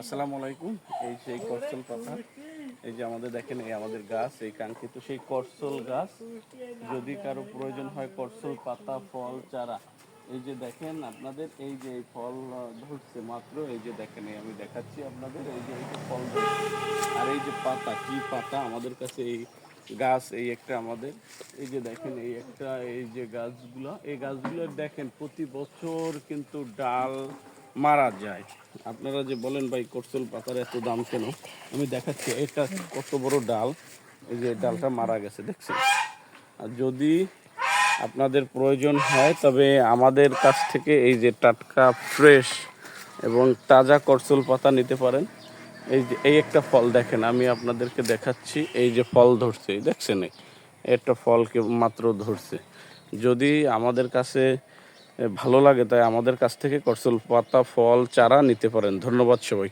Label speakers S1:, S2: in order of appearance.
S1: আসসালামু আলাইকুম। এই সেই করসল পাতা, এই যে আমাদের দেখেন, এই আমাদের গাছ, এই কাঙ্ক্ষিত সেই করসল গাছ। যদি কারো প্রয়োজন হয় করসল পাতা, ফল, চারা, এই যে দেখেন আপনাদের, এই যে এই ফল ধরছে মাত্র, এই যে দেখেন, এই আমি দেখাচ্ছি আপনাদের, এই যে ফল ধরছে। আর এই যে পাতা, কি পাতা আমাদের কাছে, এই গাছ, এই একটা আমাদের, এই যে দেখেন, এই একটা, এই যে গাছগুলো, এই গাছগুলো দেখেন প্রতি বছর কিন্তু ডাল মারা যায়। আপনারা যে বলেন ভাই করসল পাতার এত দাম কেন, আমি দেখাচ্ছি এটা কত বড় ডাল। এই যে ডালটা মারা গেছে, দেখছেন? আর যদি আপনাদের প্রয়োজন হয় তবে আমাদের কাছ থেকে এই যে টাটকা, ফ্রেশ এবং তাজা করসল পাতা নিতে পারেন। এই যে এই একটা ফল দেখেন, আমি আপনাদেরকে দেখাচ্ছি, এই যে ফল ধরছে, দেখছেন? একটা ফল মাত্র ধরছে। যদি আমাদের কাছে ভালো লাগে তাই আমাদের কাছ থেকে করসল পাতা, ফল, চারা নিতে পারেন। ধন্যবাদ সবাই।